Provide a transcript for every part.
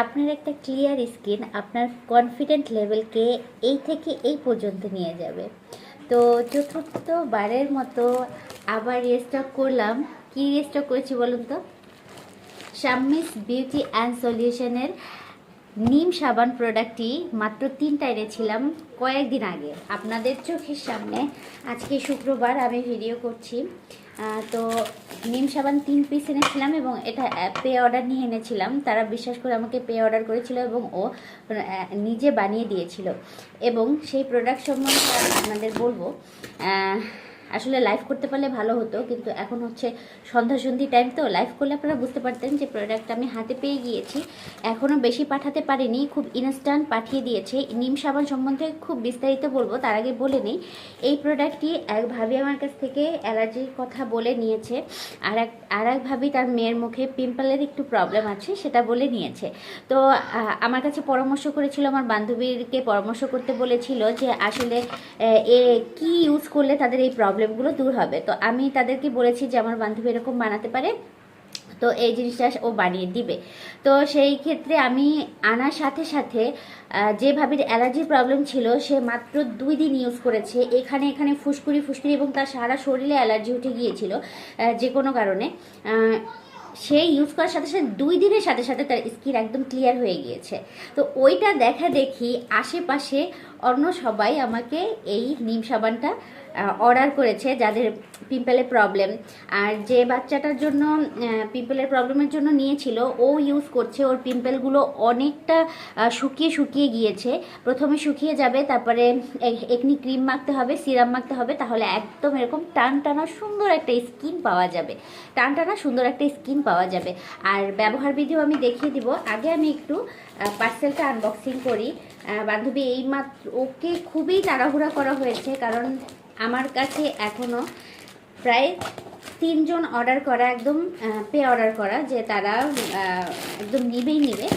আপনার একটা clear skin আপনার কনফিডেন্ট লেভেলকে এই থেকে এই পর্যন্ত নিয়ে যাবে। তো চতুর্থবারের মতো আবার রিস্টক করলাম। কি রিস্টক করেছি বলুন তো? শাম্মিস বিউটি অ্যান্ড সলিউশনের নিম সাবান প্রোডাক্টটি মাত্র 3টা এনেছিলাম কয়েকদিন আগে আপনাদের চোখের সামনে। আজকে শুক্রবার আমি ভিডিও করছি। তো নিম সাবান 3 পিস এনেছিলাম এবং এটা পে অর্ডার নিয়ে এনেছিলাম। তারা বিশ্বাস করে আমাকে পে অর্ডার করেছিল এবং ও নিজে বানিয়ে দিয়েছিল। এবং সেই প্রোডাক্ট সম্বন্ধে আপনাদের বলবো, আসলে লাইভ করতে পারলে ভালো হতো, কিন্তু এখন হচ্ছে সন্ধ্যা টাইম, তো লাইভ করলে আপনারা বুঝতে পারতেন যে প্রোডাক্টটা আমি হাতে পেয়ে গিয়েছি। এখনও বেশি পাঠাতে পারিনি, খুব ইনস্ট্যান্ট পাঠিয়ে দিয়েছে। নিম সাবান সম্বন্ধে খুব বিস্তারিত বলবো, তার আগে বলে নিই এই প্রোডাক্টটি এক ভাবি আমার কাছ থেকে অ্যালার্জির কথা বলে নিয়েছে, আর এক ভাবি তার মেয়ের মুখে পিম্পলের একটু প্রবলেম আছে সেটা বলে নিয়েছে। তো আমার কাছে পরামর্শ করেছিল, আমার বান্ধবীকে পরামর্শ করতে বলেছিল যে আসলে কি ইউজ করলে তাদের এই প্রবলেমগুলো দূর হবে। তো আমি তাদেরকে বলেছি যে আমার বান্ধবী এরকম বানাতে পারে, তো এই জিনিসটা ও বানিয়ে দিবে। তো সেই ক্ষেত্রে আমি আনার সাথে সাথে যে ভাবির অ্যালার্জির প্রবলেম ছিল সে মাত্র 2 দিন ইউজ করেছে। এখানে ফুসকুড়ি এবং তার সারা শরীরে অ্যালার্জি উঠে গিয়েছিল যে কোনো কারণে। সে ইউজ করার সাথে সাথে 2 দিনের সাথে সাথে তার স্কিন একদম ক্লিয়ার হয়ে গিয়েছে। তো ওইটা দেখা দেখি আশেপাশে অন্য সবাই আমাকে এই নিম সাবানটা অর্ডার করেছে যাদের পিম্পলের প্রবলেম। আর যে বাচ্চাটার জন্য পিম্পলের প্রবলেমের জন্য নিয়েছিল ও ইউজ করছে, ওর পিম্পলগুলো অনেকটা শুকিয়ে গিয়েছে। প্রথমে শুকিয়ে যাবে, তারপরে একনি ক্রিম মাখতে হবে, সিরাম মাখতে হবে, তাহলে একদম এরকম টানা সুন্দর একটা স্কিন পাওয়া যাবে। সুন্দর একটা স্কিন পাওয়া যাবে। আর ব্যবহার বিধিও আমি দেখিয়ে দিব। আগে আমি একটু পার্সেলটা আনবক্সিং করি। বান্ধবী এইমাত্র, ওকে খুবই তাড়াহুড়া করা হয়েছে, কারণ আমার কাছে এখনও প্রায় 3 জন অর্ডার করা, একদম পে অর্ডার করা, যে তারা একদম নিবে।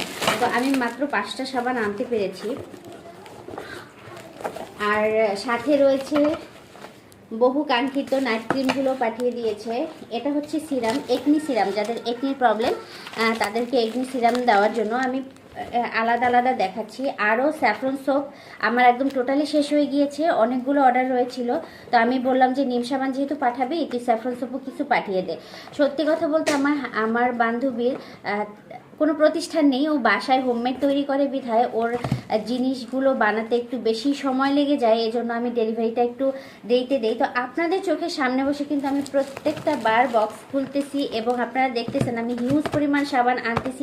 তো আমি মাত্র 5টা সাবান আনতে পেরেছি। আর সাথে রয়েছে বহু কাঙ্ক্ষিত নাইট ক্রিমগুলো পাঠিয়ে দিয়েছে। এটা হচ্ছে সিরাম, একনি সিরাম, যাদের একনির প্রবলেম তাদেরকে একনি সিরাম দেওয়ার জন্য আমি আলাদা দেখাচ্ছি। আরও স্যাফরন সোপ আমার একদম টোটালি শেষ হয়ে গিয়েছে, অনেকগুলো অর্ডার রয়েছিল। তো আমি বললাম যে নিম সাবান যেহেতু পাঠাবি তুই স্যাফরন সোপও কিছু পাঠিয়ে দে। সত্যি কথা বলতে আমার বান্ধবীর কোনো প্রতিষ্ঠান নেই, ও বাসায় হোমমেড তৈরি করে বিধায় ওর জিনিসগুলো বানাতে একটু বেশি সময় লেগে যায়, এজন্য আমি ডেলিভারিটা একটু দেই। তো আপনাদের চোখের সামনে বসে কিন্তু আমি প্রত্যেকটা বার বক্স খুলতেছি এবং আপনারা দেখতেছেন আমি হিউজ পরিমাণ সাবান আনতেছি।